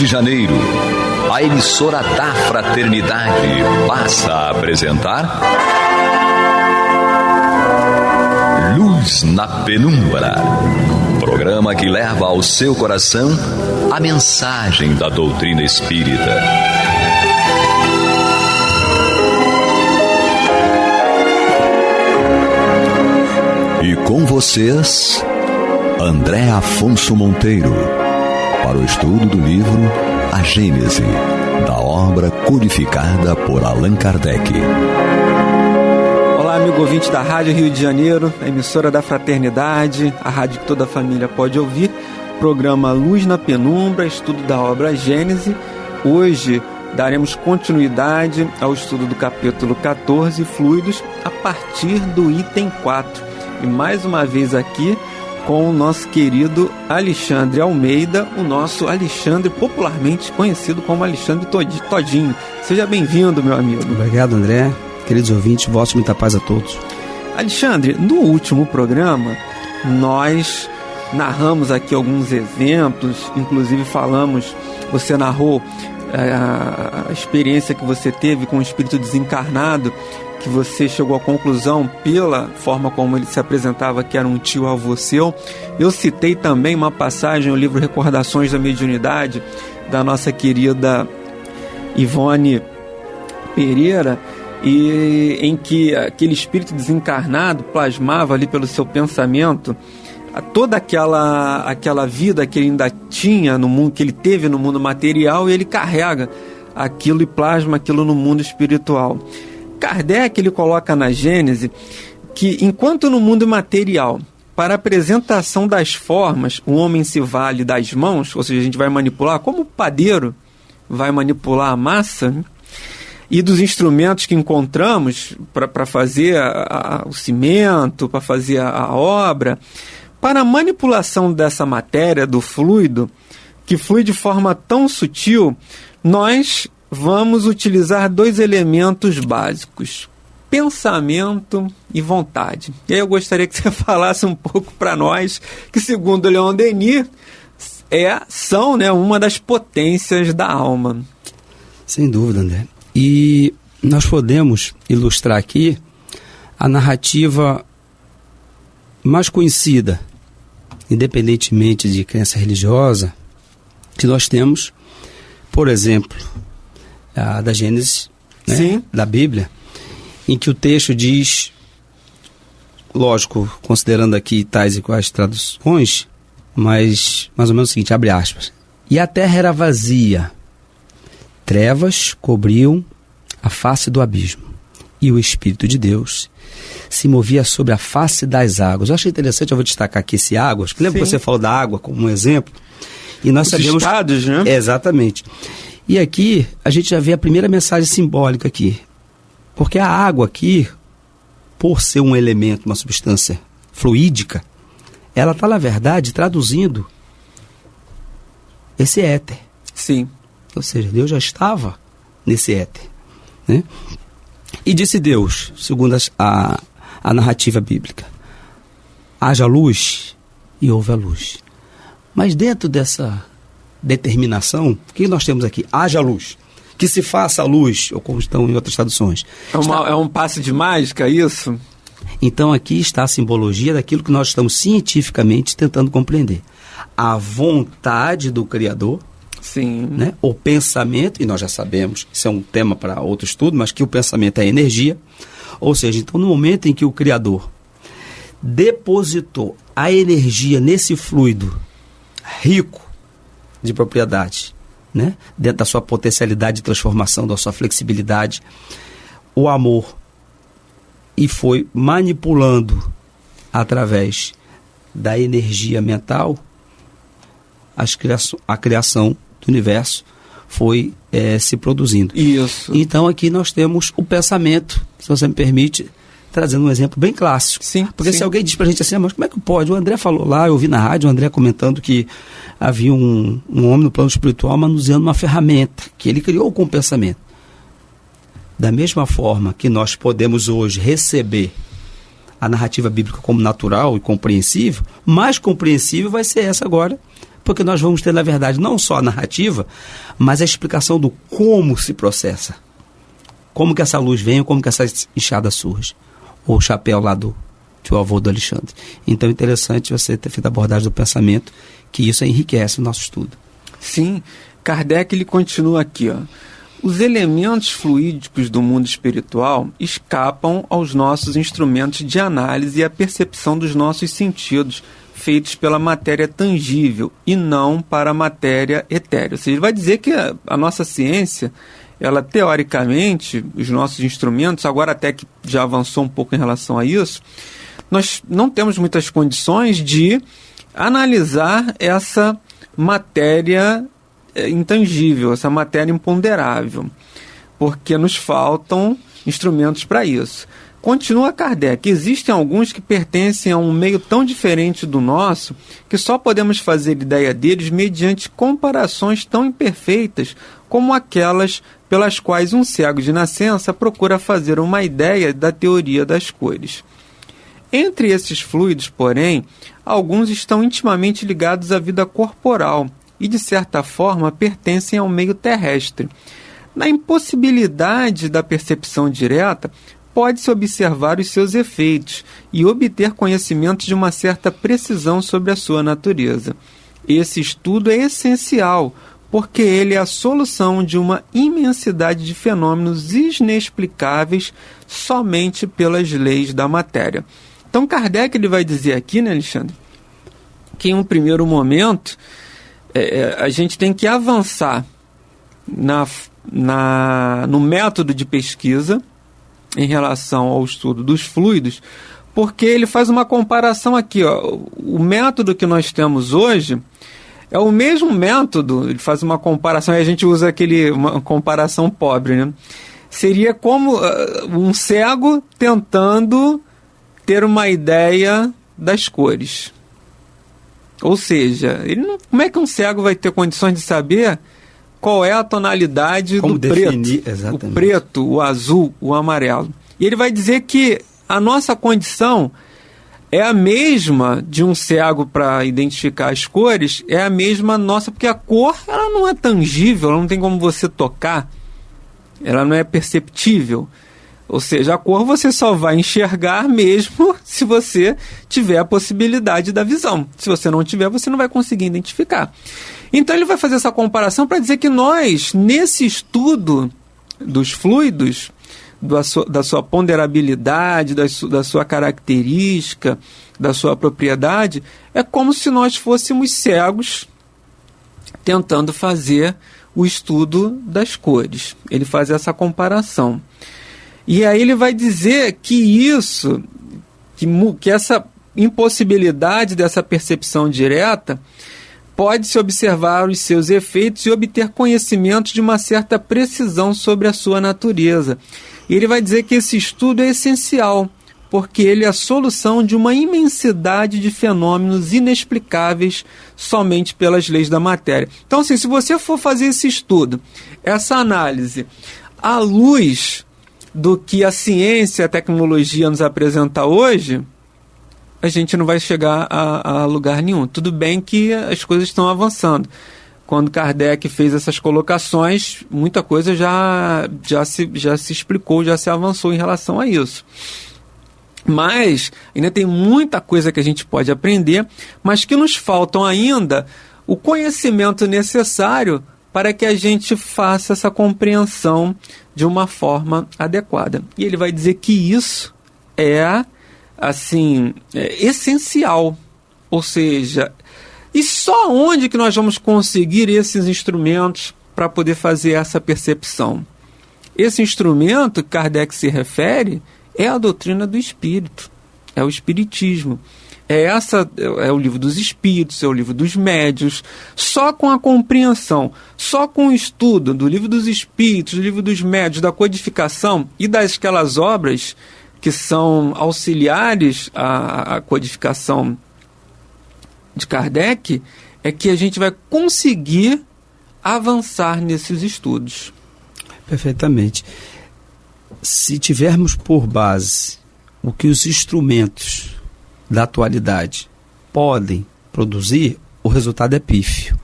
Janeiro, a emissora da Fraternidade passa a apresentar Luz na Penumbra, programa que leva ao seu coração a mensagem da doutrina espírita. E com vocês, André Afonso Monteiro, para o estudo do livro A Gênese, da obra codificada por Allan Kardec. Olá, amigo ouvinte da Rádio Rio de Janeiro, a emissora da Fraternidade, a rádio que toda a família pode ouvir, programa Luz na Penumbra, estudo da obra A Gênese. Hoje daremos continuidade ao estudo do capítulo 14, Fluidos, a partir do item 4. E mais uma vez aqui com o nosso querido Alexandre Almeida, o nosso Alexandre, popularmente conhecido como Alexandre Todinho. Seja bem-vindo, meu amigo. Obrigado, André. Queridos ouvintes, vosso muita paz a todos. Alexandre, no último programa, nós narramos aqui alguns exemplos, inclusive você narrou a experiência que você teve com o espírito desencarnado, que você chegou à conclusão, pela forma como ele se apresentava, que era um tio-avô seu. Eu citei também uma passagem no livro Recordações da Mediunidade, da nossa querida Ivone Pereira, e em que aquele espírito desencarnado plasmava ali pelo seu pensamento toda aquela vida que ele ainda tinha no mundo, que ele teve no mundo material, e ele carrega aquilo e plasma aquilo no mundo espiritual. Kardec, ele coloca na Gênese que, enquanto no mundo material, para a apresentação das formas, o homem se vale das mãos, ou seja, a gente vai manipular, como o padeiro vai manipular a massa, e dos instrumentos que encontramos para fazer o cimento, para fazer a obra, para a manipulação dessa matéria, do fluido, que flui de forma tão sutil, nós vamos utilizar dois elementos básicos: pensamento e vontade. E aí eu gostaria que você falasse um pouco para nós que, segundo Leon Denis, são uma das potências da alma. Sem dúvida, André. E nós podemos ilustrar aqui a narrativa mais conhecida, independentemente de crença religiosa, que nós temos, por exemplo, a da Gênesis, né? Da Bíblia, em que o texto diz, lógico, considerando aqui tais e quais traduções, mas mais ou menos o seguinte, abre aspas: e a terra era vazia, trevas cobriam a face do abismo, e o Espírito de Deus se movia sobre a face das águas. Eu achei interessante, eu vou destacar aqui esse águas, porque lembra que você falou da água como um exemplo? E nós sabemos estados, né? Exatamente. E aqui a gente já vê a primeira mensagem simbólica aqui, porque a água aqui, por ser um elemento, uma substância fluídica, ela está, na verdade, traduzindo esse éter. Sim. Ou seja, Deus já estava nesse éter, né? E disse Deus, segundo a narrativa bíblica: haja luz, e houve a luz. Mas dentro dessa determinação, o que nós temos aqui? Haja luz, que se faça a luz, ou como estão em outras traduções. É um passe de mágica, isso? Então aqui está a simbologia daquilo que nós estamos cientificamente tentando compreender. A vontade do Criador, sim, né? O pensamento, e nós já sabemos, isso é um tema para outro estudo, mas que o pensamento é energia. Ou seja, então no momento em que o Criador depositou a energia nesse fluido rico de propriedade, né? Dentro da sua potencialidade de transformação, da sua flexibilidade, o amor, e foi manipulando através da energia mental a criação do universo foi se produzindo. Isso. Então aqui nós temos o pensamento, se você me permite, trazendo um exemplo bem clássico. Sim, porque sim. Se alguém diz pra gente assim, mas como é que pode? O André falou lá, eu ouvi na rádio o André comentando que havia um homem no plano espiritual manuseando uma ferramenta que ele criou com o pensamento. Da mesma forma que nós podemos hoje receber a narrativa bíblica como natural e compreensível, mais compreensível vai ser essa agora porque nós vamos ter, na verdade, não só a narrativa, mas a explicação do como se processa. Como que essa luz vem, como que essa enxada surge. Ou o chapéu lá do tio avô do Alexandre. Então é interessante você ter feito a abordagem do pensamento, que isso enriquece o nosso estudo. Sim, Kardec ele continua aqui, ó. Os elementos fluídicos do mundo espiritual escapam aos nossos instrumentos de análise e à percepção dos nossos sentidos, feitos pela matéria tangível e não para a matéria etérea. Ou seja, ele vai dizer que a nossa ciência, ela teoricamente, os nossos instrumentos, agora até que já avançou um pouco em relação a isso, nós não temos muitas condições de analisar essa matéria intangível, essa matéria imponderável, porque nos faltam instrumentos para isso. Continua Kardec, existem alguns que pertencem a um meio tão diferente do nosso que só podemos fazer ideia deles mediante comparações tão imperfeitas como aquelas pelas quais um cego de nascença procura fazer uma ideia da teoria das cores. Entre esses fluidos, porém, alguns estão intimamente ligados à vida corporal e, de certa forma, pertencem ao meio terrestre. Na impossibilidade da percepção direta, pode-se observar os seus efeitos e obter conhecimento de uma certa precisão sobre a sua natureza. Esse estudo é essencial, porque ele é a solução de uma imensidade de fenômenos inexplicáveis somente pelas leis da matéria. Então, Kardec ele vai dizer aqui, né, Alexandre, que em um primeiro momento a gente tem que avançar no método de pesquisa em relação ao estudo dos fluidos, porque ele faz uma comparação aqui, ó, o método que nós temos hoje é o mesmo método, ele faz uma comparação, e a gente usa uma comparação pobre, né? Seria como um cego tentando ter uma ideia das cores. Ou seja, como é que um cego vai ter condições de saber qual é a tonalidade do definir, preto? exatamente. O preto, o azul, o amarelo. E ele vai dizer que a nossa condição é a mesma de um cego para identificar as cores, é a mesma nossa, porque a cor ela não é tangível, ela não tem como você tocar, ela não é perceptível. Ou seja, a cor você só vai enxergar mesmo se você tiver a possibilidade da visão. Se você não tiver, você não vai conseguir identificar. Então ele vai fazer essa comparação para dizer que nós, nesse estudo dos fluidos, da sua ponderabilidade, da sua característica, da sua propriedade, é como se nós fôssemos cegos tentando fazer o estudo das cores. Ele faz essa comparação. E aí ele vai dizer que essa impossibilidade dessa percepção direta pode-se observar os seus efeitos e obter conhecimento de uma certa precisão sobre a sua natureza. E ele vai dizer que esse estudo é essencial, porque ele é a solução de uma imensidade de fenômenos inexplicáveis somente pelas leis da matéria. Então, assim, se você for fazer esse estudo, essa análise, à luz do que a ciência e a tecnologia nos apresenta hoje, a gente não vai chegar a lugar nenhum. Tudo bem que as coisas estão avançando. Quando Kardec fez essas colocações, muita coisa já se explicou, já se avançou em relação a isso. Mas ainda tem muita coisa que a gente pode aprender, mas que nos faltam ainda o conhecimento necessário para que a gente faça essa compreensão de uma forma adequada. E ele vai dizer que isso é essencial. Ou seja, e só onde que nós vamos conseguir esses instrumentos para poder fazer essa percepção? Esse instrumento que Kardec se refere é a doutrina do Espírito, é o Espiritismo. É o livro dos Espíritos, é o livro dos Médiuns. Só com a compreensão, só com o estudo do livro dos Espíritos, do livro dos Médiuns, da codificação e daquelas obras que são auxiliares à codificação de Kardec, é que a gente vai conseguir avançar nesses estudos. Perfeitamente. Se tivermos por base o que os instrumentos da atualidade podem produzir, o resultado é pífio,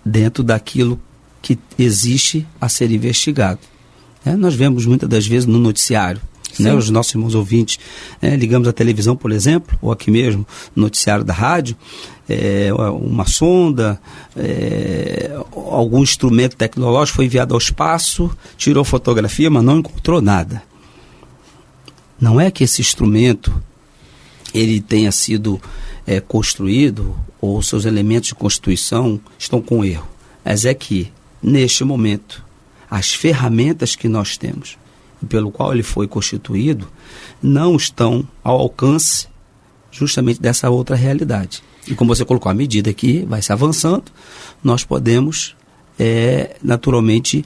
dentro daquilo que existe a ser investigado. Nós vemos muitas das vezes no noticiário, os nossos irmãos ouvintes, ligamos a televisão, por exemplo, ou aqui mesmo, no noticiário da rádio, uma sonda, algum instrumento tecnológico foi enviado ao espaço, tirou fotografia, mas não encontrou nada. Não é que esse instrumento ele tenha sido construído, ou seus elementos de constituição estão com erro, mas é que, neste momento, as ferramentas que nós temos, pelo qual ele foi constituído, não estão ao alcance justamente dessa outra realidade. E como você colocou, à medida que vai se avançando, nós podemos, naturalmente,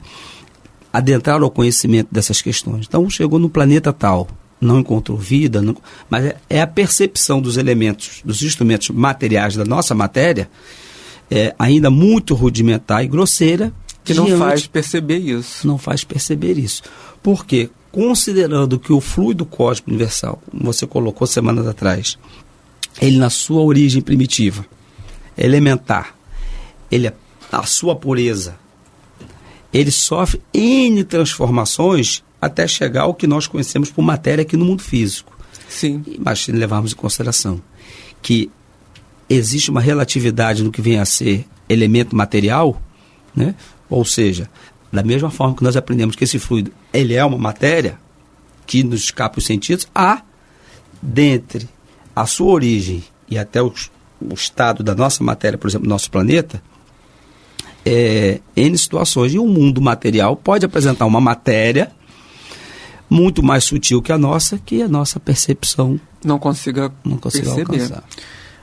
adentrar ao conhecimento dessas questões. Então, chegou no planeta tal, não encontrou vida, mas é a percepção dos elementos, dos instrumentos materiais da nossa matéria, ainda muito rudimentar e grosseira, que não faz perceber isso. Não faz perceber isso. Porque, considerando que o fluido cósmico universal, como você colocou semanas atrás, ele na sua origem primitiva, elementar, a sua pureza, ele sofre N transformações até chegar ao que nós conhecemos por matéria aqui no mundo físico. Sim. Mas se levarmos em consideração que existe uma relatividade no que vem a ser elemento material, ou seja, da mesma forma que nós aprendemos que esse fluido ele é uma matéria que nos escapa os sentidos, há, dentre a sua origem e até o estado da nossa matéria, por exemplo, do nosso planeta, N situações. E o mundo material pode apresentar uma matéria muito mais sutil que a nossa percepção não consiga perceber. Alcançar.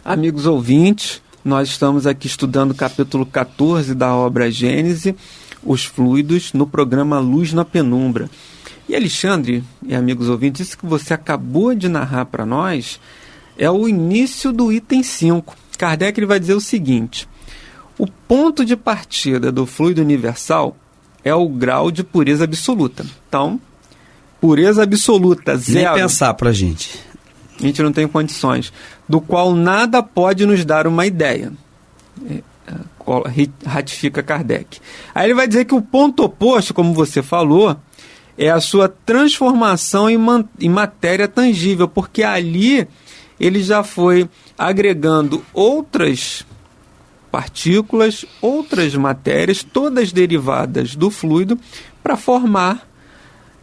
Amigos ouvintes, nós estamos aqui estudando o capítulo 14 da obra Gênese, os fluidos, no programa Luz na Penumbra. E Alexandre e amigos ouvintes, isso que você acabou de narrar para nós é o início do item 5. Kardec ele vai dizer o seguinte: o ponto de partida do fluido universal é o grau de pureza absoluta. Então, pureza absoluta, zero. Nem pensar para a gente. A gente não tem condições, do qual nada pode nos dar uma ideia. Ratifica Kardec. Aí ele vai dizer que o ponto oposto, como você falou, é a sua transformação em matéria tangível, porque ali ele já foi agregando outras partículas, outras matérias, todas derivadas do fluido, para formar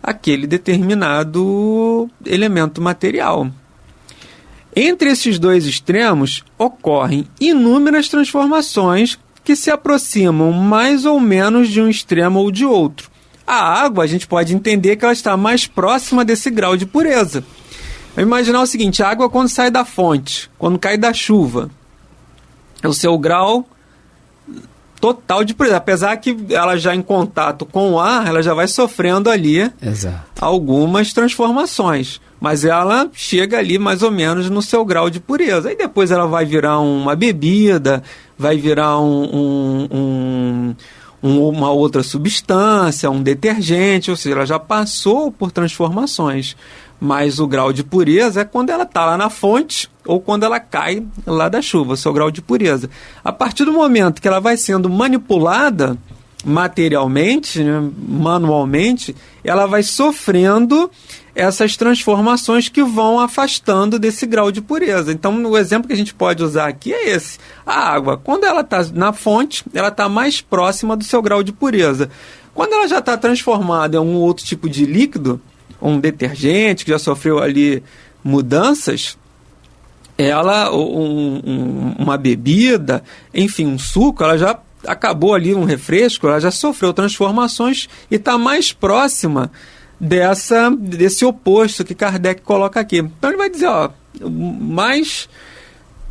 aquele determinado elemento material. Entre esses dois extremos ocorrem inúmeras transformações que se aproximam mais ou menos de um extremo ou de outro. A água, a gente pode entender que ela está mais próxima desse grau de pureza. Vamos imaginar o seguinte: a água, quando sai da fonte, quando cai da chuva, é o seu grau total de pureza. Apesar que ela já em contato com o ar, ela já vai sofrendo ali algumas transformações. Mas ela chega ali mais ou menos no seu grau de pureza. Aí depois ela vai virar uma bebida, vai virar uma outra substância, um detergente, ou seja, ela já passou por transformações. Mas o grau de pureza é quando ela está lá na fonte ou quando ela cai lá da chuva, o seu grau de pureza. A partir do momento que ela vai sendo manipulada materialmente, manualmente, ela vai sofrendo essas transformações que vão afastando desse grau de pureza. Então, o exemplo que a gente pode usar aqui é esse. A água, quando ela está na fonte, ela está mais próxima do seu grau de pureza. Quando ela já está transformada em um outro tipo de líquido, um detergente que já sofreu ali mudanças, ela, uma bebida, enfim, um suco, ela já acabou ali, um refresco, ela já sofreu transformações e está mais próxima desse oposto que Kardec coloca aqui. Então ele vai dizer, o mais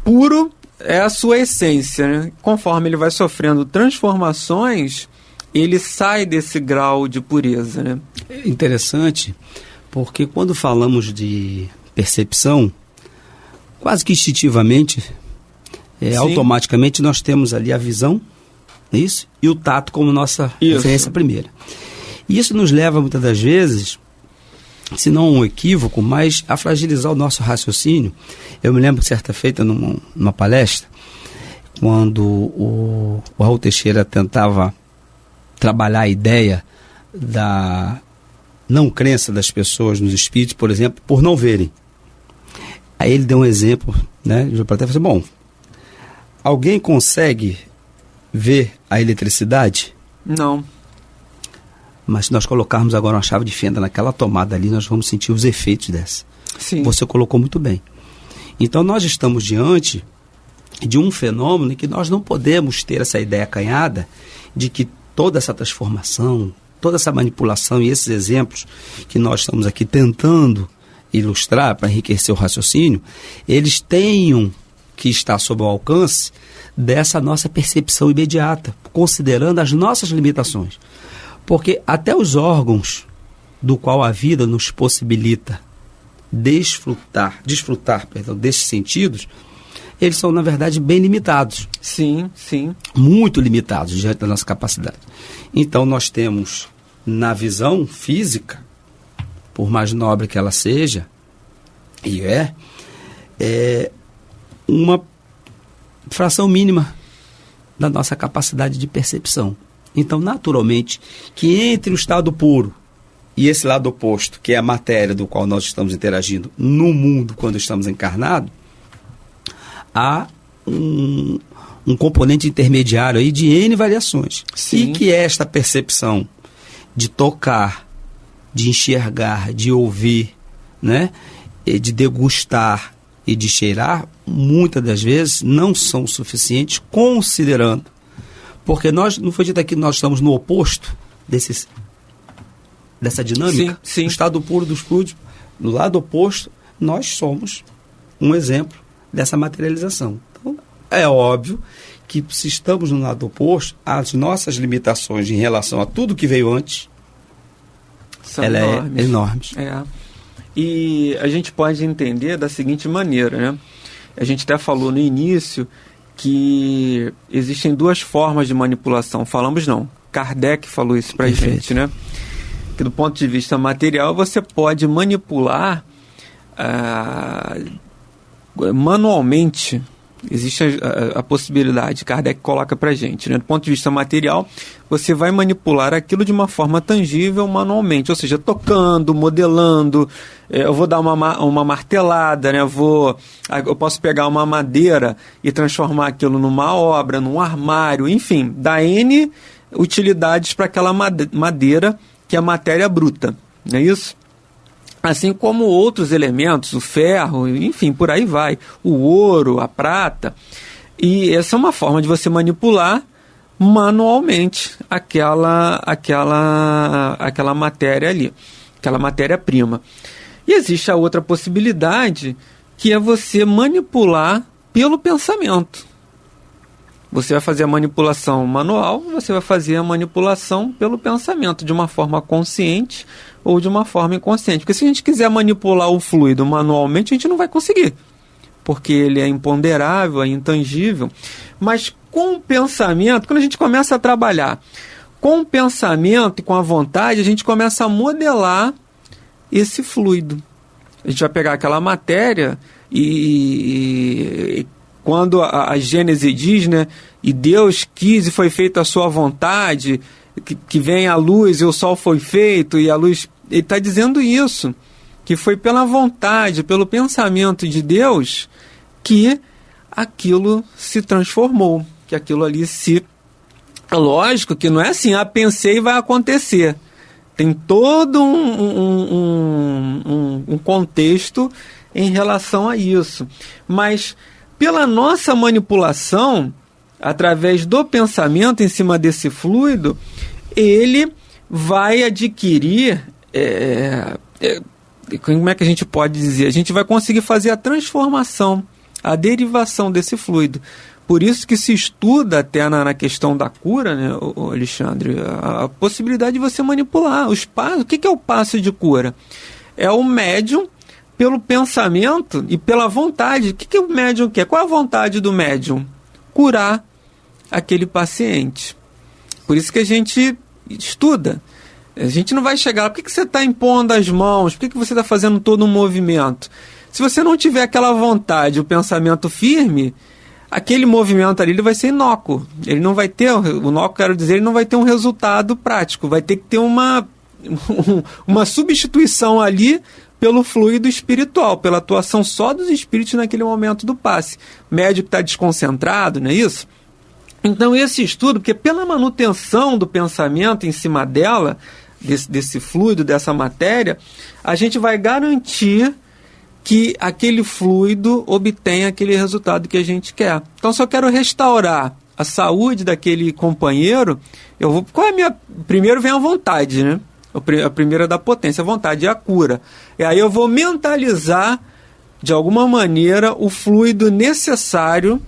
puro é a sua essência, né? Conforme ele vai sofrendo transformações, ele sai desse grau de pureza, né? É interessante, porque quando falamos de percepção, quase que instintivamente, automaticamente nós temos ali a visão, isso, e o tato como nossa referência primeira. E isso nos leva, muitas das vezes, se não a um equívoco, mas a fragilizar o nosso raciocínio. Eu me lembro que certa feita, numa palestra, quando o Raul Teixeira tentava trabalhar a ideia da não crença das pessoas nos espíritos, por exemplo, por não verem. Aí ele deu um exemplo, né? Eu até falei, bom, alguém consegue ver a eletricidade? Não. Mas se nós colocarmos agora uma chave de fenda naquela tomada ali, nós vamos sentir os efeitos dessa. Sim. Você colocou muito bem. Então nós estamos diante de um fenômeno em que nós não podemos ter essa ideia acanhada de que toda essa transformação, toda essa manipulação e esses exemplos que nós estamos aqui tentando ilustrar para enriquecer o raciocínio, eles tenham que estar sob o alcance dessa nossa percepção imediata, considerando as nossas limitações. Porque até os órgãos do qual a vida nos possibilita desfrutar desses sentidos, eles são, na verdade, bem limitados. Sim, sim. Muito limitados diante da nossa capacidade. Então, nós temos, na visão física, por mais nobre que ela seja, e uma fração mínima da nossa capacidade de percepção. Então, naturalmente, que entre o estado puro e esse lado oposto, que é a matéria do qual nós estamos interagindo no mundo quando estamos encarnados, há um componente intermediário aí de N variações. Sim. E que esta percepção de tocar, de enxergar, de ouvir, né, de degustar e de cheirar, muitas das vezes não são suficientes, considerando, porque nós, não foi dito aqui que nós estamos no oposto dessa dinâmica? Sim, sim. No estado puro dos fluidos, no lado oposto, nós somos um exemplo dessa materialização. Então, é óbvio que se estamos no lado oposto, as nossas limitações em relação a tudo que veio antes, São ela enormes. é enormes. É. E a gente pode entender da seguinte maneira, né? A gente até falou no início que existem duas formas de manipulação. Falamos não. Kardec falou isso pra gente, né? Que do ponto de vista material, você pode manipular manualmente. Existe a possibilidade, Kardec coloca pra gente, né? Do ponto de vista material, você vai manipular aquilo de uma forma tangível manualmente, ou seja, tocando, modelando. Eu vou dar uma martelada, né? Eu posso pegar uma madeira e transformar aquilo numa obra, num armário, enfim, dá N utilidades para aquela madeira que é a matéria bruta, não é isso? Assim como outros elementos, o ferro, enfim, por aí vai, o ouro, a prata. E essa é uma forma de você manipular manualmente aquela matéria ali, aquela matéria-prima. E existe a outra possibilidade, que é você manipular pelo pensamento. Você vai fazer a manipulação manual, você vai fazer a manipulação pelo pensamento, de uma forma consciente ou de uma forma inconsciente. Porque se a gente quiser manipular o fluido manualmente, a gente não vai conseguir, porque ele é imponderável, é intangível. Mas com o pensamento, quando a gente começa a trabalhar com o pensamento e com a vontade, a gente começa a modelar esse fluido. A gente vai pegar aquela matéria e quando a Gênese diz, né, e Deus quis e foi feita a sua vontade, que vem a luz e o sol foi feito, e a luz... Ele está dizendo isso, que foi pela vontade, pelo pensamento de Deus que aquilo se transformou, que aquilo ali se... Lógico que não é assim, pensei e vai acontecer. Tem todo um contexto em relação a isso. Mas pela nossa manipulação, através do pensamento em cima desse fluido, ele vai adquirir, como é que a gente pode dizer? A gente vai conseguir fazer a transformação, a derivação desse fluido. Por isso que se estuda até na questão da cura, né, Alexandre, a possibilidade de você manipular os passos. O que é o passo de cura? É o médium pelo pensamento e pela vontade. O que o médium quer? Qual é a vontade do médium? Curar aquele paciente. Por isso que a gente estuda. A gente não vai chegar lá, por que você está impondo as mãos? Por que você está fazendo todo um movimento? Se você não tiver aquela vontade, o pensamento firme, aquele movimento ali ele vai ser inócuo. Ele não vai ter, inócuo quero dizer, ele não vai ter um resultado prático. Vai ter que ter uma substituição ali pelo fluido espiritual, pela atuação só dos espíritos naquele momento do passe. O médico está desconcentrado, não é isso? Então esse estudo, porque pela manutenção do pensamento em cima dela, desse fluido, dessa matéria, a gente vai garantir que aquele fluido obtenha aquele resultado que a gente quer. Então, se eu quero restaurar a saúde daquele companheiro, qual é a minha... Primeiro vem a vontade, né? A primeira da potência, a vontade, é a cura. E aí eu vou mentalizar, de alguma maneira, o fluido necessário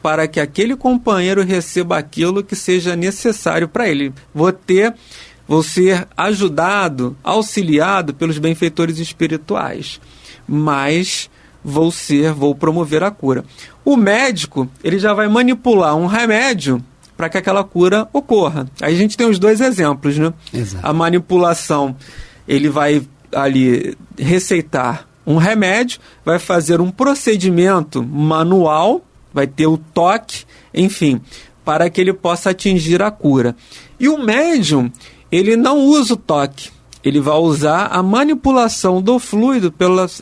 para que aquele companheiro receba aquilo que seja necessário para ele. Vou ser ajudado, auxiliado pelos benfeitores espirituais, mas vou promover a cura. O médico, ele já vai manipular um remédio para que aquela cura ocorra. Aí a gente tem os dois exemplos, né? Exato. A manipulação, ele vai ali receitar um remédio, vai fazer um procedimento manual, vai ter o toque, enfim, para que ele possa atingir a cura. E o médium, ele não usa o toque, ele vai usar a manipulação do fluido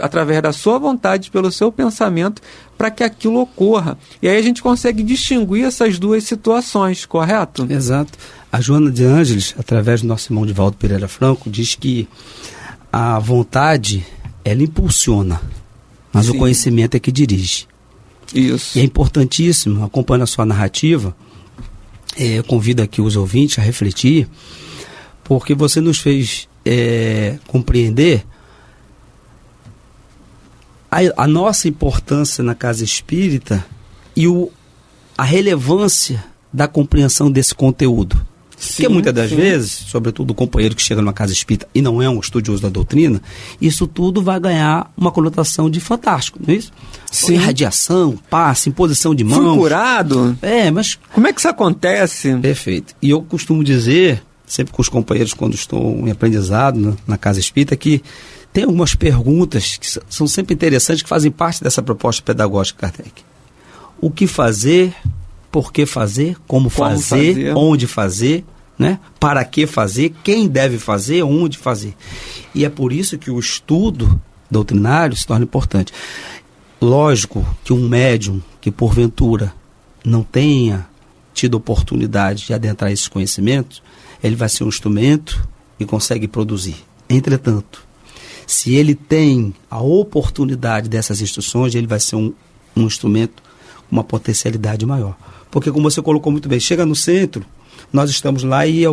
através da sua vontade, pelo seu pensamento, para que aquilo ocorra. E aí a gente consegue distinguir essas duas situações, correto? Exato. A Joana de Ângeles, através do nosso irmão Divaldo Pereira Franco, diz que a vontade, ela impulsiona, mas Sim. o conhecimento é que dirige. Isso. E é importantíssimo, acompanhando a sua narrativa, eu convido aqui os ouvintes a refletir, porque você nos fez compreender a nossa importância na casa espírita e a relevância da compreensão desse conteúdo. Sim, porque muitas das sim. vezes, sobretudo o companheiro que chega numa casa espírita e não é um estudioso da doutrina, isso tudo vai ganhar uma conotação de fantástico, não é isso? Sim. Irradiação, passe, imposição de mãos. Fui curado? Mas... Como é que isso acontece? Perfeito. E eu costumo dizer, sempre com os companheiros quando estou em aprendizado na casa espírita, que tem algumas perguntas que são sempre interessantes, que fazem parte dessa proposta pedagógica, Kardec. O que fazer, por que fazer, como fazer, onde fazer, né? Para que fazer, quem deve fazer, onde fazer. E é por isso que o estudo doutrinário se torna importante. Lógico que um médium que porventura não tenha tido oportunidade de adentrar esses conhecimentos, ele vai ser um instrumento e consegue produzir. Entretanto, se ele tem a oportunidade dessas instruções, ele vai ser um instrumento com uma potencialidade maior. Porque, como você colocou muito bem, chega no centro, nós estamos lá e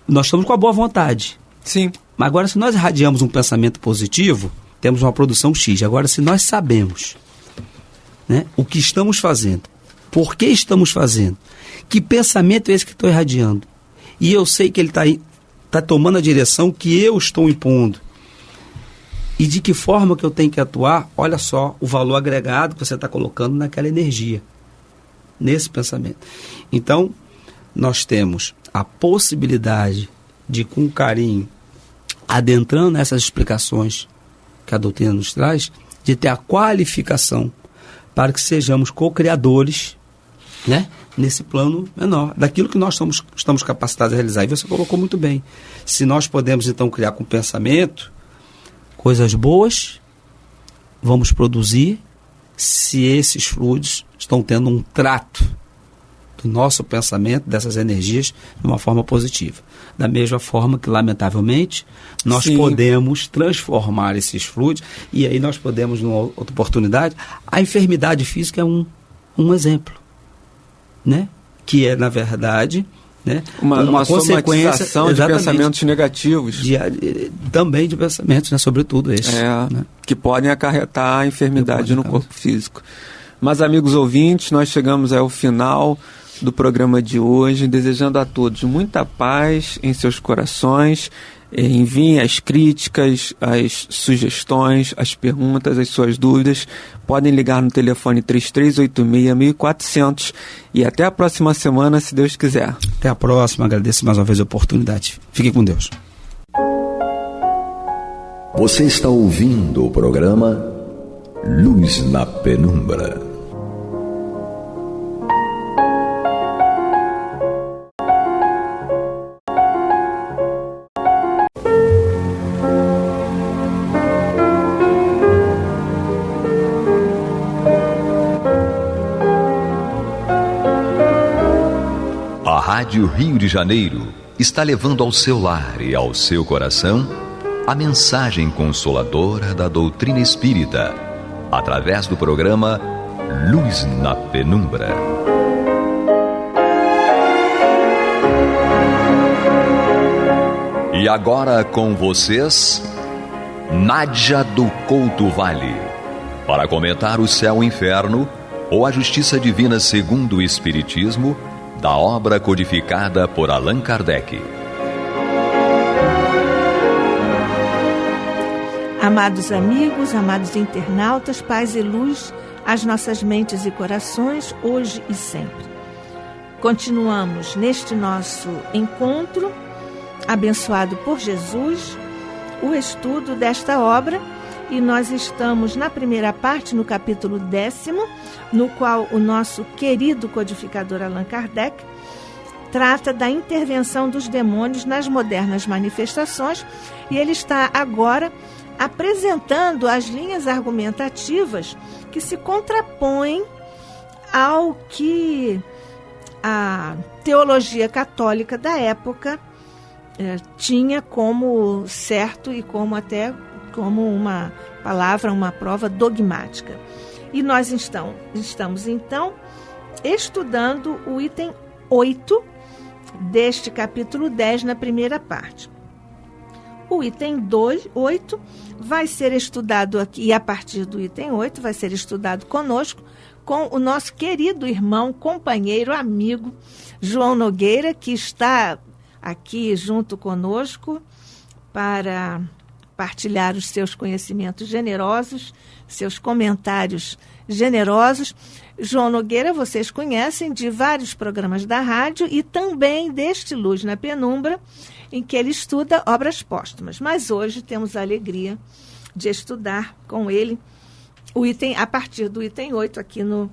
nós estamos com a boa vontade. Sim. Mas agora, se nós irradiamos um pensamento positivo, temos uma produção X. Agora, se nós sabemos, né, o que estamos fazendo, por que estamos fazendo, que pensamento é esse que estou irradiando, e eu sei que ele está tomando a direção que eu estou impondo, e de que forma que eu tenho que atuar, olha só o valor agregado que você está colocando naquela energia, nesse pensamento. Então, nós temos a possibilidade de, com carinho, adentrando nessas explicações que a doutrina nos traz, de ter a qualificação para que sejamos co-criadores, né, nesse plano menor, daquilo que nós estamos capacitados a realizar. E você colocou muito bem. Se nós podemos, então, criar com pensamento coisas boas, vamos produzir, se esses fluidos estão tendo um trato do nosso pensamento, dessas energias, de uma forma positiva. Da mesma forma que, lamentavelmente, nós Sim. podemos transformar esses fluidos, e aí nós podemos, numa outra oportunidade, a enfermidade física é um exemplo, né? Que é, na verdade, né, uma consequência de pensamentos negativos. Também de pensamentos, né, sobretudo esses. Né? Que podem acarretar a enfermidade no corpo físico. Mas, amigos ouvintes, nós chegamos ao final do programa de hoje, desejando a todos muita paz em seus corações. Enviem as críticas, as sugestões, as perguntas, as suas dúvidas. Podem ligar no telefone 3386-1400 e até a próxima semana, se Deus quiser. Até a próxima, agradeço mais uma vez a oportunidade. Fique com Deus. Você está ouvindo o programa Luz na Penumbra. Rádio Rio de Janeiro está levando ao seu lar e ao seu coração a mensagem consoladora da doutrina espírita, através do programa Luz na Penumbra. E agora com vocês, Nádia do Couto Vale, para comentar o Céu e Inferno ou a Justiça Divina segundo o Espiritismo, da obra codificada por Allan Kardec. Amados amigos, amados internautas, paz e luz às nossas mentes e corações, hoje e sempre. Continuamos neste nosso encontro, abençoado por Jesus, o estudo desta obra, e nós estamos na primeira parte, no capítulo 10º, no qual o nosso querido codificador Allan Kardec trata da intervenção dos demônios nas modernas manifestações, e ele está agora apresentando as linhas argumentativas que se contrapõem ao que a teologia católica da época tinha como certo e como uma palavra, uma prova dogmática. E nós estamos então estudando o item 8 deste capítulo 10 na primeira parte. O item 8 vai ser estudado aqui, e a partir do item 8 vai ser estudado conosco, com o nosso querido irmão, companheiro, amigo, João Nogueira, que está aqui junto conosco para partilhar os seus conhecimentos generosos, seus comentários generosos. João Nogueira, vocês conhecem de vários programas da rádio e também deste Luz na Penumbra, em que ele estuda obras póstumas. Mas hoje temos a alegria de estudar com ele o item, a partir do item 8, aqui no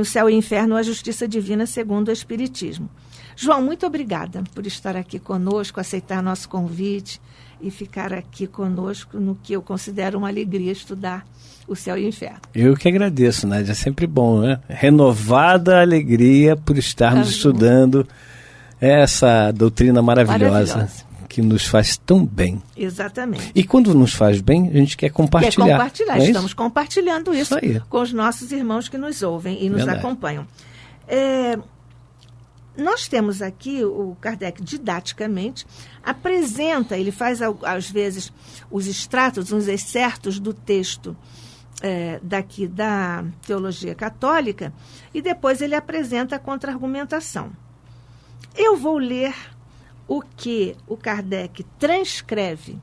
Céu e Inferno, a Justiça Divina segundo o Espiritismo. João, muito obrigada por estar aqui conosco, aceitar nosso convite e ficar aqui conosco no que eu considero uma alegria estudar o Céu e o Inferno. Eu que agradeço, Nádia, é sempre bom, né? Renovada alegria por estarmos estudando essa doutrina maravilhosa que nos faz tão bem. Exatamente. E quando nos faz bem, a gente quer compartilhar. Quer compartilhar, não é estamos isso? compartilhando isso aí com os nossos irmãos que nos ouvem e nos acompanham. Nós temos aqui, o Kardec didaticamente apresenta, ele faz às vezes os extratos, uns excertos do texto daqui da teologia católica, e depois ele apresenta a contra-argumentação. Eu vou ler o que o Kardec transcreve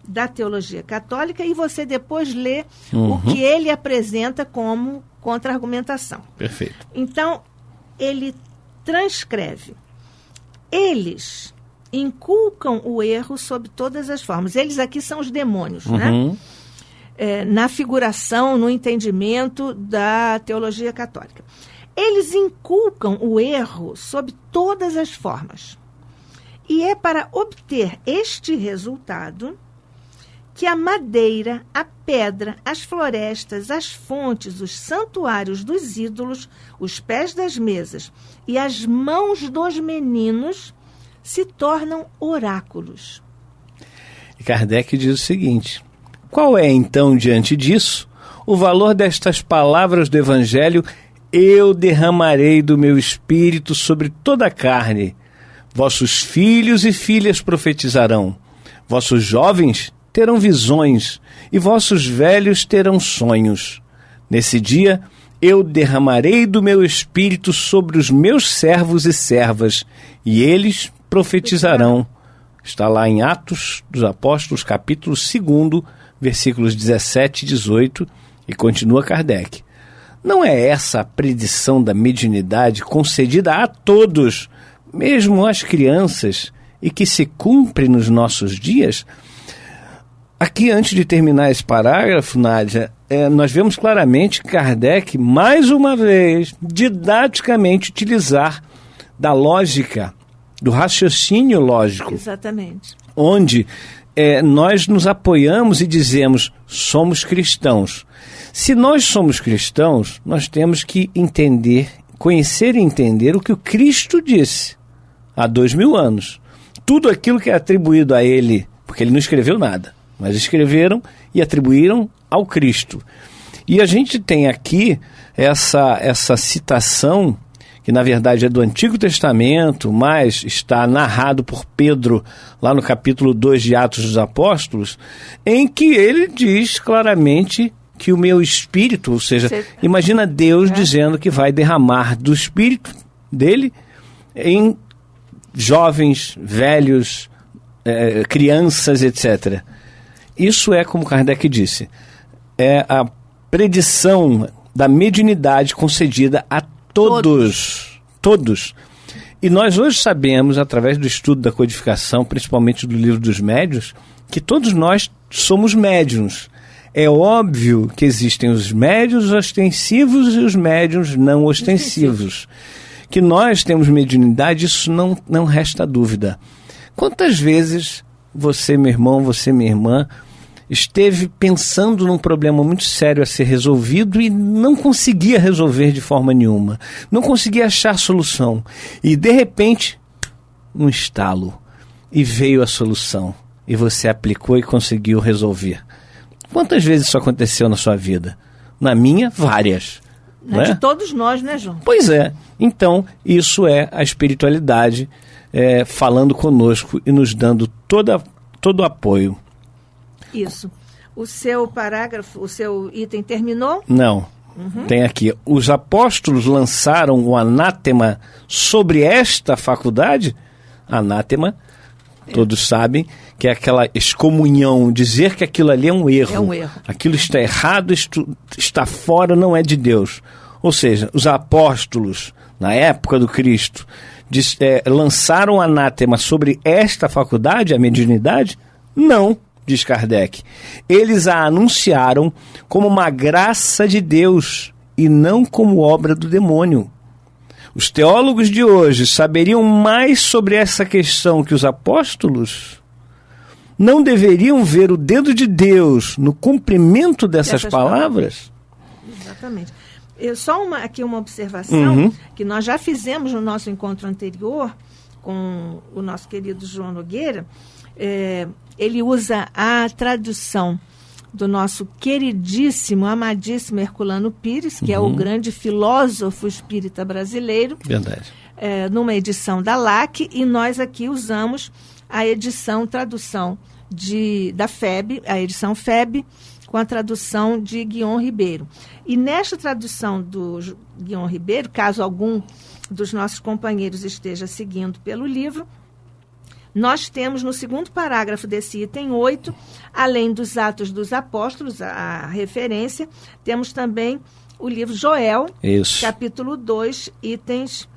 da teologia católica e você depois lê o que ele apresenta como contra-argumentação. Perfeito. Então, ele transcreve. Eles inculcam o erro sob todas as formas. Eles aqui são os demônios, né? Na figuração, no entendimento da teologia católica. Eles inculcam o erro sob todas as formas. E é para obter este resultado que a madeira, a pedra, as florestas, as fontes, os santuários dos ídolos, os pés das mesas e as mãos dos meninos se tornam oráculos. E Kardec diz o seguinte: qual é, então, diante disso, o valor destas palavras do Evangelho: eu derramarei do meu espírito sobre toda a carne, vossos filhos e filhas profetizarão, vossos jovens terão visões, e vossos velhos terão sonhos. Nesse dia, eu derramarei do meu espírito sobre os meus servos e servas, e eles profetizarão. Está lá em Atos dos Apóstolos, capítulo 2, versículos 17 e 18, e continua Kardec. Não é essa a predição da mediunidade concedida a todos, mesmo às crianças, e que se cumpre nos nossos dias? Aqui, antes de terminar esse parágrafo, Nádia, nós vemos claramente Kardec, mais uma vez, didaticamente utilizar da lógica, do raciocínio lógico. Exatamente. Onde nós nos apoiamos e dizemos, somos cristãos. Se nós somos cristãos, nós temos que entender, conhecer e entender o que o Cristo disse. há 2000 anos. Tudo aquilo que é atribuído a ele, porque ele não escreveu nada, mas escreveram e atribuíram ao Cristo. E a gente tem aqui essa citação, que na verdade é do Antigo Testamento, mas está narrado por Pedro lá no capítulo 2 de Atos dos Apóstolos, em que ele diz claramente que o meu espírito, ou seja, imagina Deus dizendo que vai derramar do espírito dele em jovens, velhos, crianças, etc. Isso é, como Kardec disse, é a predição da mediunidade concedida a todos. E nós hoje sabemos, através do estudo da codificação, principalmente do Livro dos Médiuns, que todos nós somos médiuns. É óbvio que existem os médiuns ostensivos e os médiuns não ostensivos. Que nós temos mediunidade, isso não resta dúvida. Quantas vezes você, meu irmão, você, minha irmã, esteve pensando num problema muito sério a ser resolvido e não conseguia resolver de forma nenhuma, não conseguia achar solução, e de repente um estalo e veio a solução e você aplicou e conseguiu resolver? Quantas vezes isso aconteceu na sua vida? Na minha, várias. Não é? De todos nós, né, João? Pois é. Então, isso é a espiritualidade falando conosco e nos dando todo o apoio. Isso. O seu parágrafo, o seu item terminou? Não. Tem aqui. Os apóstolos lançaram o anátema sobre esta faculdade? Anátema, todos sabem, que é aquela excomunhão, dizer que aquilo ali é um erro. É um erro. Aquilo está errado, está fora, não é de Deus. Ou seja, os apóstolos, na época do Cristo, lançaram o anátema sobre esta faculdade, a mediunidade? Não, diz Kardec. Eles a anunciaram como uma graça de Deus e não como obra do demônio. Os teólogos de hoje saberiam mais sobre essa questão que os apóstolos? Não deveriam ver o dedo de Deus no cumprimento dessas palavras? Exatamente. Aqui uma observação que nós já fizemos no nosso encontro anterior com o nosso querido João Nogueira. Ele usa a tradução do nosso queridíssimo, amadíssimo Herculano Pires, que é o grande filósofo espírita brasileiro. Verdade. Numa edição da LAC, e nós aqui usamos a tradução da FEB, a edição FEB, com a tradução de Guion Ribeiro. E nesta tradução do Guion Ribeiro, caso algum dos nossos companheiros esteja seguindo pelo livro, nós temos no segundo parágrafo desse item 8, além dos Atos dos Apóstolos, a referência, temos também o livro Joel, capítulo 2, itens,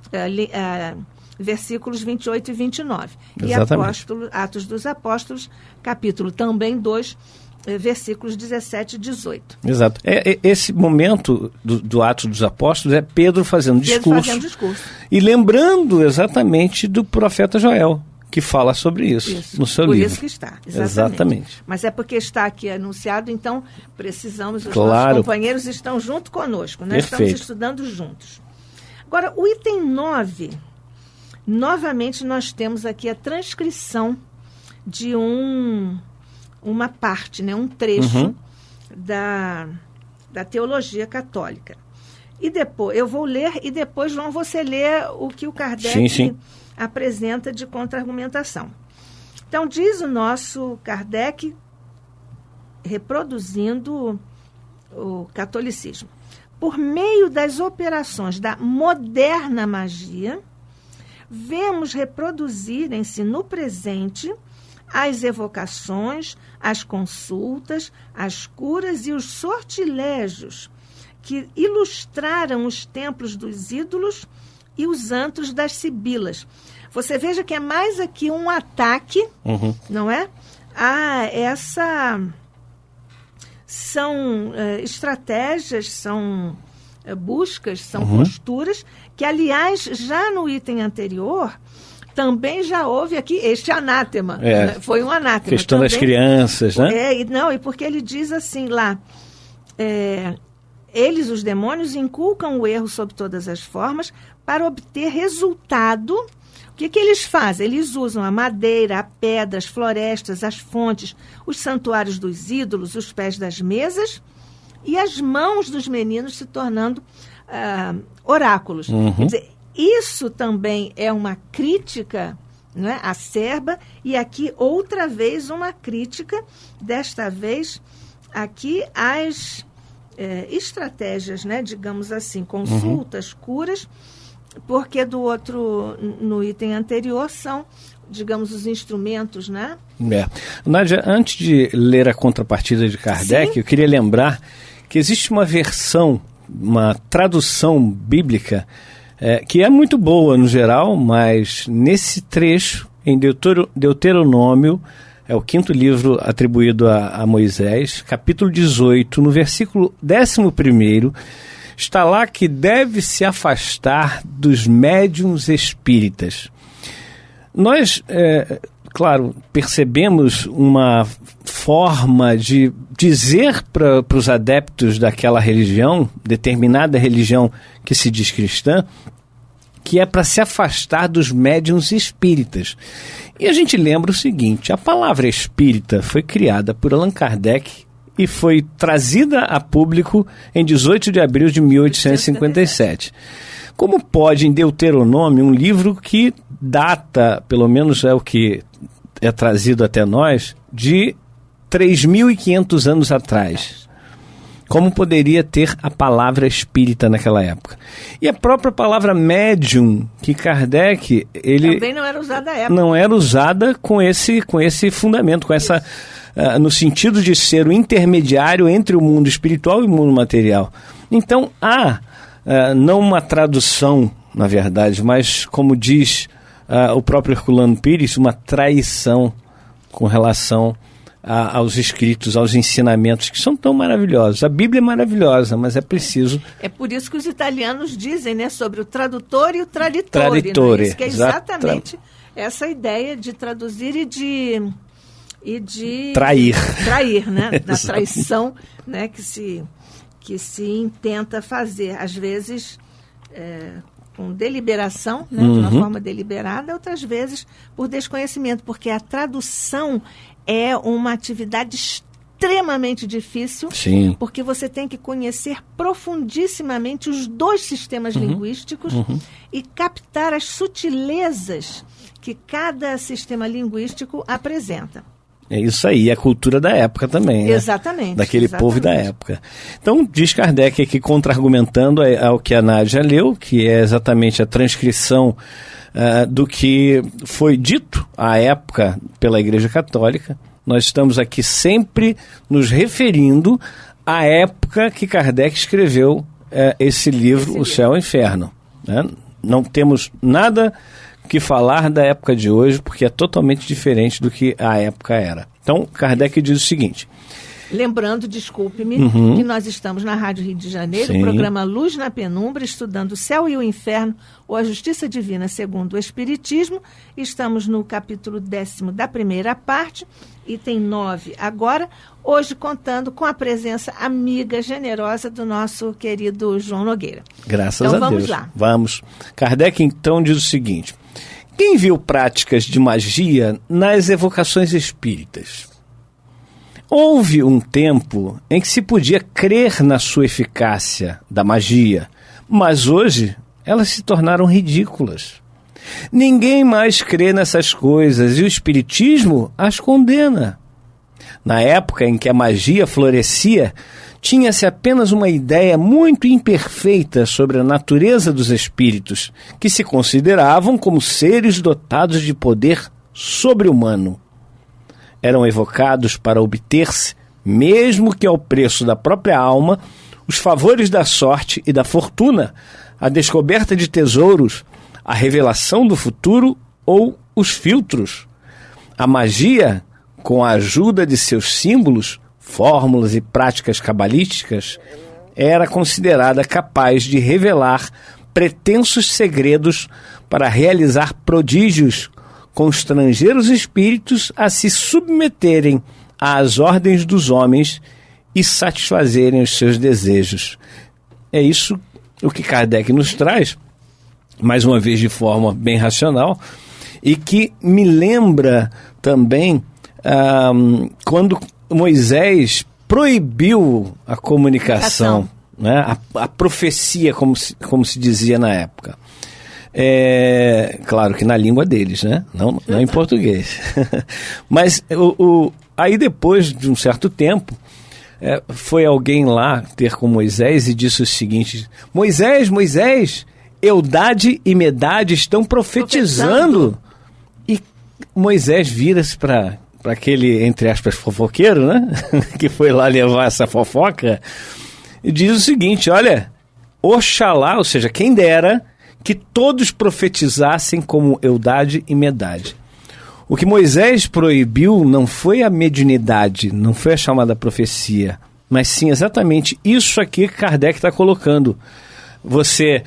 versículos 28 e 29. Exatamente. E Atos dos Apóstolos, capítulo também 2, versículos 17 e 18. Exato. Esse momento do Atos dos Apóstolos é Pedro fazendo discurso. E lembrando exatamente do profeta Joel, que fala sobre isso no seu livro. Por isso que está. Exatamente. Mas é porque está aqui anunciado, então precisamos, os nossos companheiros estão junto conosco, né? Estamos estudando juntos. Agora, o item 9, novamente nós temos aqui a transcrição de uma parte, né? Um trecho da teologia católica. E depois, eu vou ler e depois, João, você lê o que o Kardec apresenta de contra-argumentação. Então, diz o nosso Kardec, reproduzindo o catolicismo. Por meio das operações da moderna magia, vemos reproduzirem-se no presente as evocações, as consultas, as curas e os sortilégios que ilustraram os templos dos ídolos e os antros das sibilas. Você veja que é mais aqui um ataque, não é? São estratégias, são buscas, são posturas que, aliás, já no item anterior, também já houve aqui este anátema. Foi um anátema. Questão também, das crianças, né? E porque ele diz assim lá, eles, os demônios, inculcam o erro sob todas as formas para obter resultado O que eles fazem? Eles usam a madeira, a pedra, as florestas, as fontes, os santuários dos ídolos, os pés das mesas e as mãos dos meninos se tornando oráculos. Quer dizer, isso também é uma crítica, não é, acerba, e aqui outra vez uma crítica, desta vez aqui às estratégias, né, digamos assim, consultas, curas, porque do outro, no item anterior, são, digamos, os instrumentos, né? Nádia, antes de ler a contrapartida de Kardec, sim, eu queria lembrar que existe uma versão, uma tradução bíblica, que é muito boa no geral, mas nesse trecho, em Deuteronômio, é o 5º livro atribuído a Moisés, capítulo 18, no versículo 11, está lá que deve se afastar dos médiuns espíritas. Nós, claro, percebemos uma forma de dizer para os adeptos daquela religião, determinada religião que se diz cristã, que é para se afastar dos médiuns espíritas. E a gente lembra o seguinte, a palavra espírita foi criada por Allan Kardec e foi trazida a público em 18 de abril de 1857. Como pode, em Deuteronômio, um livro que data, pelo menos é o que é trazido até nós, de 3.500 anos atrás, como poderia ter a palavra espírita naquela época? E a própria palavra médium, que Kardec, ele também não era usada à época. Não era usada com esse fundamento, com essa, no sentido de ser o intermediário entre o mundo espiritual e o mundo material. Então há, não uma tradução, na verdade, mas como diz o próprio Herculano Pires, uma traição com relação aos escritos, aos ensinamentos que são tão maravilhosos. A Bíblia é maravilhosa, mas é preciso... É por isso que os italianos dizem, né, sobre o tradutor e o traditore. Traditore, né? Isso que é exatamente essa ideia de traduzir e de trair, né, da traição, né, que se intenta fazer, às vezes com deliberação, né, de uma forma deliberada, outras vezes por desconhecimento, porque a tradução é uma atividade extremamente difícil, sim, porque você tem que conhecer profundissimamente os dois sistemas linguísticos e captar as sutilezas que cada sistema linguístico apresenta. É isso aí, a cultura da época também, né? Exatamente. Daquele povo da época. Então, diz Kardec aqui, contra-argumentando ao que a Nádia leu, que é exatamente a transcrição do que foi dito à época pela Igreja Católica. Nós estamos aqui sempre nos referindo à época que Kardec escreveu esse livro, O Céu e o Inferno, né? Não temos nada que falar da época de hoje, porque é totalmente diferente do que a época era. Então, Kardec diz o seguinte... Lembrando, desculpe-me, que nós estamos na Rádio Rio de Janeiro, sim, o programa Luz na Penumbra, estudando o céu e o inferno, ou a justiça divina segundo o Espiritismo. Estamos no capítulo 10º da primeira parte, item 9 agora, hoje contando com a presença amiga, generosa do nosso querido João Nogueira. Graças a Deus. Então vamos lá. Vamos. Kardec então diz o seguinte: quem viu práticas de magia nas evocações espíritas? Houve um tempo em que se podia crer na sua eficácia da magia, mas hoje elas se tornaram ridículas. Ninguém mais crê nessas coisas e o Espiritismo as condena. Na época em que a magia florescia, tinha-se apenas uma ideia muito imperfeita sobre a natureza dos espíritos, que se consideravam como seres dotados de poder sobre-humano. Eram evocados para obter-se, mesmo que ao preço da própria alma, os favores da sorte e da fortuna, a descoberta de tesouros, a revelação do futuro ou os filtros. A magia, com a ajuda de seus símbolos, fórmulas e práticas cabalísticas, era considerada capaz de revelar pretensos segredos para realizar prodígios, constranger os espíritos a se submeterem às ordens dos homens e satisfazerem os seus desejos. É isso o que Kardec nos traz mais uma vez de forma bem racional, e que me lembra também quando Moisés proibiu a comunicação, né? A profecia, como se dizia na época. Claro que na língua deles, né? Não em português. Mas aí depois de um certo tempo, foi alguém lá ter com Moisés e disse o seguinte: Moisés, Eldade e Medade estão profetizando. E Moisés vira-se para aquele, entre aspas, fofoqueiro, né? Que foi lá levar essa fofoca, e diz o seguinte: olha, oxalá, ou seja, quem dera que todos profetizassem como Eldade e Medade. O que Moisés proibiu não foi a mediunidade, não foi a chamada profecia, mas sim exatamente isso aqui que Kardec está colocando. Você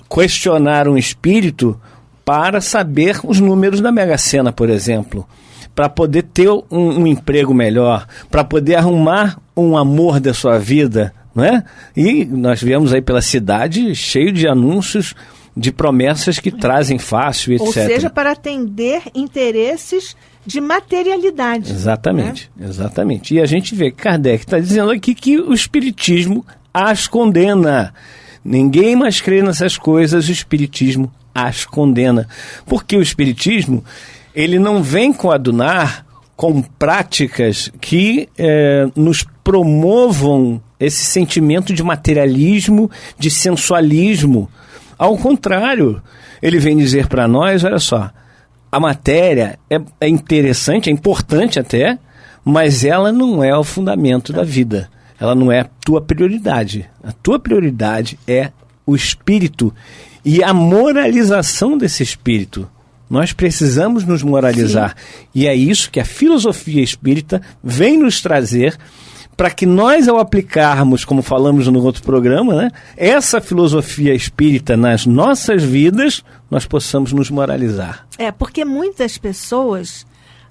questionar um espírito para saber os números da Mega Sena, por exemplo, para poder ter um emprego melhor, para poder arrumar um amor da sua vida, não é? E nós viemos aí pela cidade cheio de anúncios, de promessas que trazem fácil, etc. Ou seja, para atender interesses de materialidade. Exatamente, né? Exatamente. E a gente vê que Kardec está dizendo aqui que o Espiritismo as condena. Ninguém mais crê nessas coisas, o Espiritismo as condena. Porque o Espiritismo, ele não vem coadunar com práticas que nos promovam esse sentimento de materialismo, de sensualismo. Ao contrário, ele vem dizer para nós, olha só, a matéria é interessante, é importante até, mas ela não é o fundamento da vida. Ela não é a tua prioridade. A tua prioridade é o espírito e a moralização desse espírito. Nós precisamos nos moralizar. Sim. E é isso que a filosofia espírita vem nos trazer, para que nós, ao aplicarmos, como falamos no outro programa, né, essa filosofia espírita nas nossas vidas, nós possamos nos moralizar. Porque muitas pessoas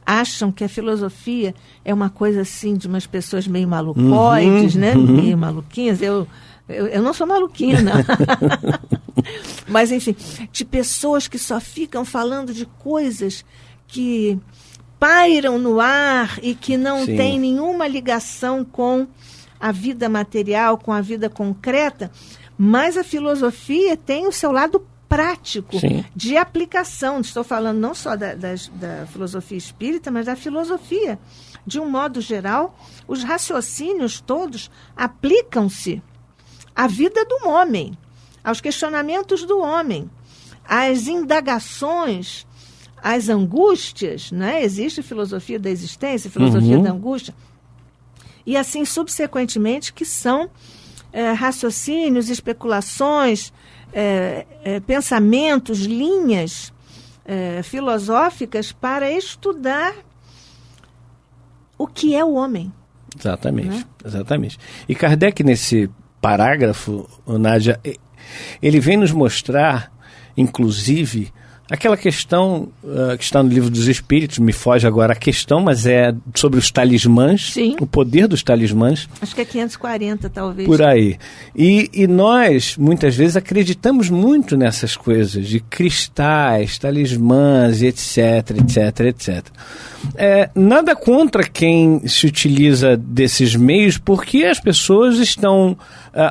acham que a filosofia é uma coisa assim de umas pessoas meio malucoides, né? Meio maluquinhas. Eu não sou maluquinha, não. Mas, enfim, de pessoas que só ficam falando de coisas que pairam no ar e que não tem nenhuma ligação com a vida material, com a vida concreta, mas a filosofia tem o seu lado prático, de aplicação. Estou falando não só da filosofia espírita, mas da filosofia. De um modo geral, os raciocínios todos aplicam-se à vida do homem, aos questionamentos do homem, às indagações, as angústias, né? Existe filosofia da existência, filosofia da angústia, e assim subsequentemente, que são raciocínios, especulações, pensamentos, linhas filosóficas para estudar o que é o homem. Exatamente, né? Exatamente. E Kardec, nesse parágrafo, Nádia, ele vem nos mostrar, inclusive, aquela questão que está no Livro dos Espíritos, me foge agora a questão, mas é sobre os talismãs, o poder dos talismãs. Acho que é 540, talvez. Por aí. E nós, muitas vezes, acreditamos muito nessas coisas, de cristais, talismãs, etc, etc, etc. Nada contra quem se utiliza desses meios, porque as pessoas estão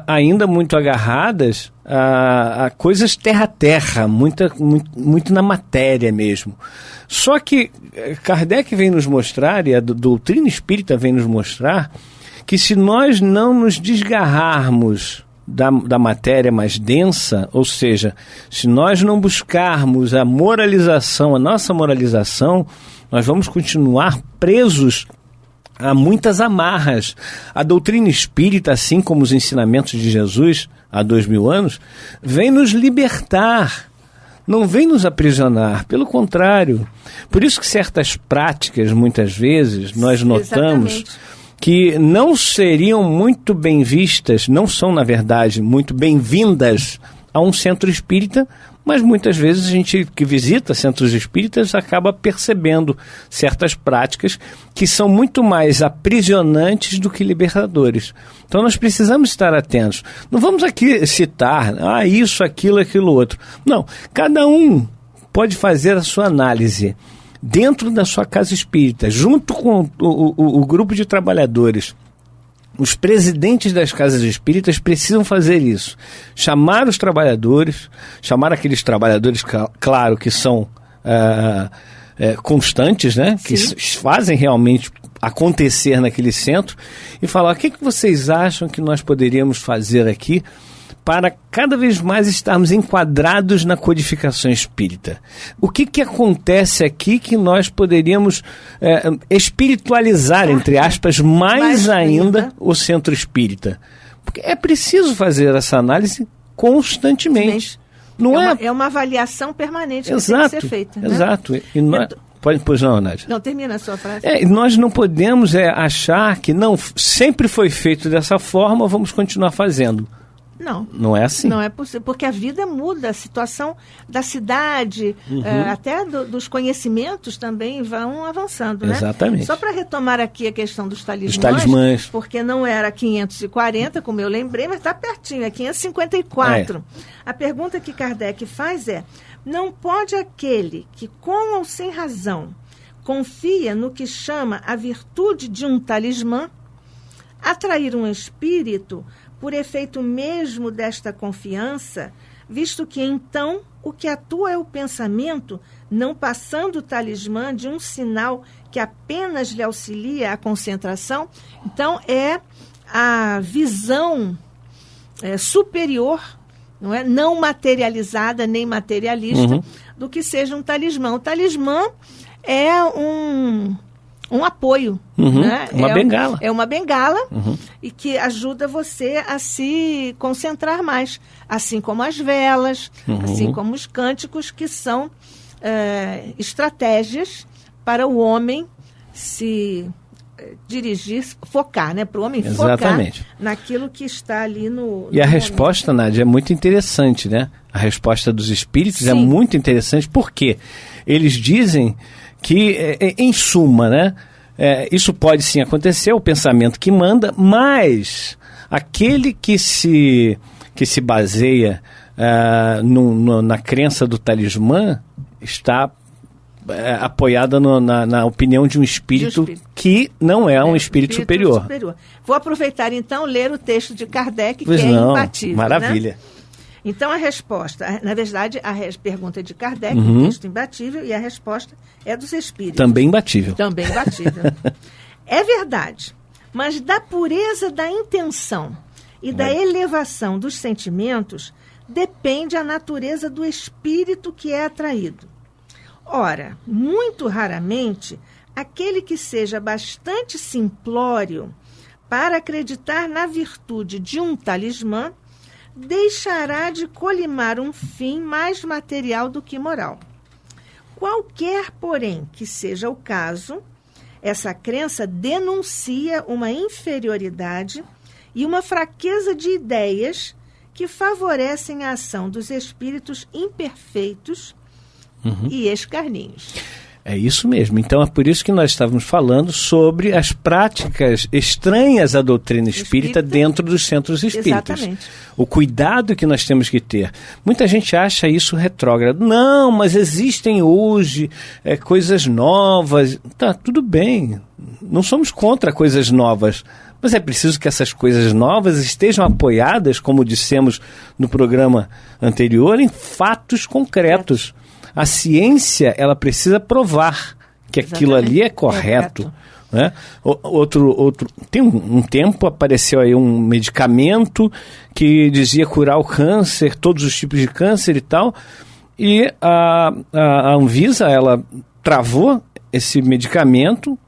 ainda muito agarradas a coisas terra-terra, muito na matéria mesmo. Só que Kardec vem nos mostrar, e a doutrina espírita vem nos mostrar, que se nós não nos desgarrarmos da matéria mais densa, ou seja, se nós não buscarmos a moralização, a nossa moralização, nós vamos continuar presos a muitas amarras. A doutrina espírita, assim como os ensinamentos de Jesus há 2000 anos, vem nos libertar, não vem nos aprisionar, pelo contrário. Por isso que certas práticas, muitas vezes, nós notamos que não seriam muito bem vistas, não são, na verdade, muito bem-vindas a um centro espírita, Mas muitas vezes a gente que visita centros espíritas acaba percebendo certas práticas que são muito mais aprisionantes do que libertadores. Então nós precisamos estar atentos. Não vamos aqui citar, isso, aquilo, outro. Não, cada um pode fazer a sua análise dentro da sua casa espírita, junto com o grupo de trabalhadores. Os presidentes das casas espíritas precisam fazer isso. Chamar os trabalhadores, chamar aqueles trabalhadores, claro, que são constantes, né? Que fazem realmente acontecer naquele centro, e falar: o que vocês acham que nós poderíamos fazer aqui para cada vez mais estarmos enquadrados na codificação espírita? O que acontece aqui que nós poderíamos espiritualizar, entre aspas, mais ainda o centro espírita? Porque é preciso fazer essa análise constantemente. Não é uma avaliação permanente que tem que ser feita. Né? Exato. E nós... Pois não, Nádia. Não, termina a sua frase. Nós não podemos achar que não sempre foi feito dessa forma, vamos continuar fazendo. Não. Não é assim. Não é possível, porque a vida muda, a situação da cidade, até dos conhecimentos também vão avançando, né? Exatamente. Só para retomar aqui a questão dos talismãs, porque não era 540, como eu lembrei, mas está pertinho, é 554. A pergunta que Kardec faz é: não pode aquele que, com ou sem razão, confia no que chama a virtude de um talismã, atrair um espírito por efeito mesmo desta confiança, visto que então o que atua é o pensamento, não passando o talismã de um sinal que apenas lhe auxilia a concentração? Então é a visão superior, não materializada nem materialista, do que seja um talismã. O talismã é um apoio, né? Uma bengala. É uma bengala e que ajuda você a se concentrar mais, assim como as velas, assim como os cânticos, que são estratégias para o homem se dirigir, focar, né? Para o homem Exatamente. Focar naquilo que está ali no E a momento. resposta, Nádia, é muito interessante, né? A resposta dos espíritos é muito interessante, porque eles dizem que, em suma, né, isso pode sim acontecer, o pensamento que manda, mas aquele que se baseia na crença do talismã está apoiada na opinião de um espírito que não é um espírito superior. Vou aproveitar então ler o texto de Kardec, pois que não, é imbatível. Maravilha. Né? Então a resposta, na verdade, a pergunta é de Kardec, um texto imbatível, e a resposta é dos espíritos. Também imbatível. Também imbatível. É verdade, mas da pureza da intenção e da elevação dos sentimentos depende a natureza do espírito que é atraído. Ora, muito raramente, aquele que seja bastante simplório para acreditar na virtude de um talismã deixará de colimar um fim mais material do que moral. Qualquer, porém, que seja o caso, essa crença denuncia uma inferioridade e uma fraqueza de ideias que favorecem a ação dos espíritos imperfeitos e escarninhos. É isso mesmo. Então é por isso que nós estávamos falando sobre as práticas estranhas à doutrina espírita dentro dos centros espíritas. Exatamente. O cuidado que nós temos que ter. Muita gente acha isso retrógrado. Não, mas existem hoje coisas novas. Tá, tudo bem. Não somos contra coisas novas. Mas é preciso que essas coisas novas estejam apoiadas, como dissemos no programa anterior, em fatos concretos. A ciência, ela precisa provar que aquilo ali é correto. Né? Tem um tempo apareceu aí um medicamento que dizia curar o câncer, todos os tipos de câncer e tal, e a Anvisa, ela travou esse medicamento,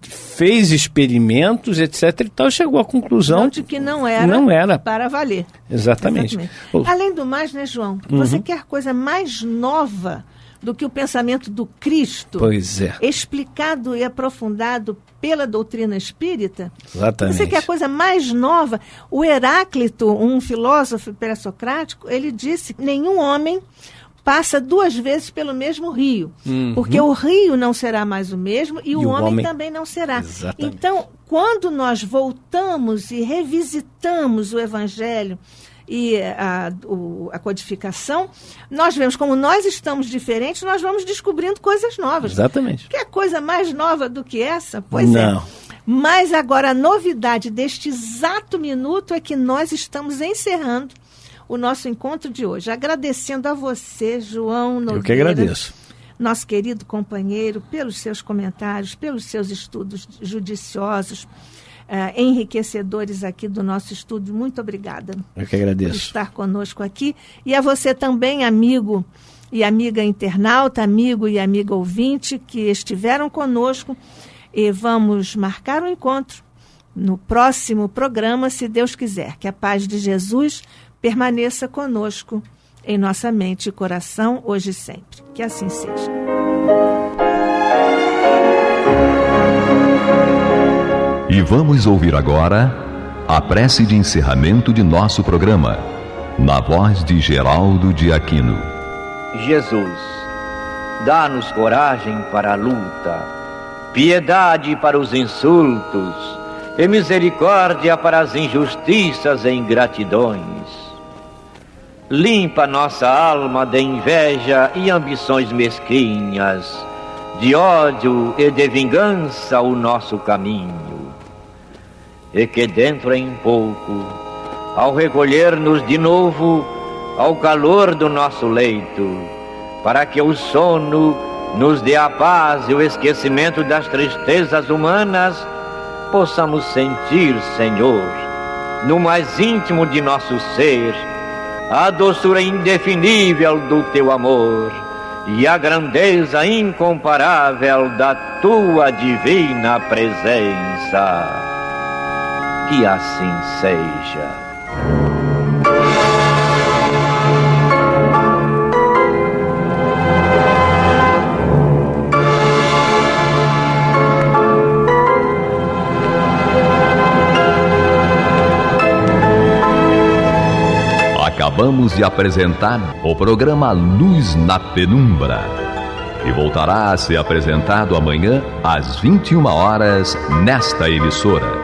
fez experimentos, etc. e tal, chegou à conclusão de que não era para valer. Exatamente. Além do mais, né, João? Você quer coisa mais nova do que o pensamento do Cristo, pois é, explicado e aprofundado pela doutrina espírita? Exatamente. Você quer coisa mais nova? O Heráclito, um filósofo pré-socrático, ele disse que nenhum homem passa 2 vezes pelo mesmo rio, porque o rio não será mais o mesmo e o homem também não será. Exatamente. Então, quando nós voltamos e revisitamos o Evangelho e a codificação, nós vemos como nós estamos diferentes, nós vamos descobrindo coisas novas. Exatamente. Que é coisa mais nova do que essa? Pois não. É. Mas agora a novidade deste exato minuto é que nós estamos encerrando o nosso encontro de hoje. Agradecendo a você, João Nogueira. Eu que agradeço. Nosso querido companheiro, pelos seus comentários, pelos seus estudos judiciosos, enriquecedores aqui do nosso estúdio. Muito obrigada. Eu que agradeço. Por estar conosco aqui. E a você também, amigo e amiga internauta, amigo e amiga ouvinte, que estiveram conosco. E vamos marcar um encontro no próximo programa, se Deus quiser. Que a paz de Jesus permaneça conosco em nossa mente e coração, hoje e sempre. Que assim seja. E vamos ouvir agora a prece de encerramento de nosso programa, na voz de Geraldo de Aquino. Jesus, dá-nos coragem para a luta, piedade para os insultos e misericórdia para as injustiças e ingratidões. Limpa nossa alma de inveja e ambições mesquinhas, de ódio e de vingança o nosso caminho. E que dentro em pouco, ao recolher-nos de novo ao calor do nosso leito, para que o sono nos dê a paz e o esquecimento das tristezas humanas, possamos sentir, Senhor, no mais íntimo de nosso ser, a doçura indefinível do Teu amor e a grandeza incomparável da Tua divina presença. Que assim seja. Acabamos de apresentar o programa Luz na Penumbra, que voltará a ser apresentado amanhã às 21 horas nesta emissora.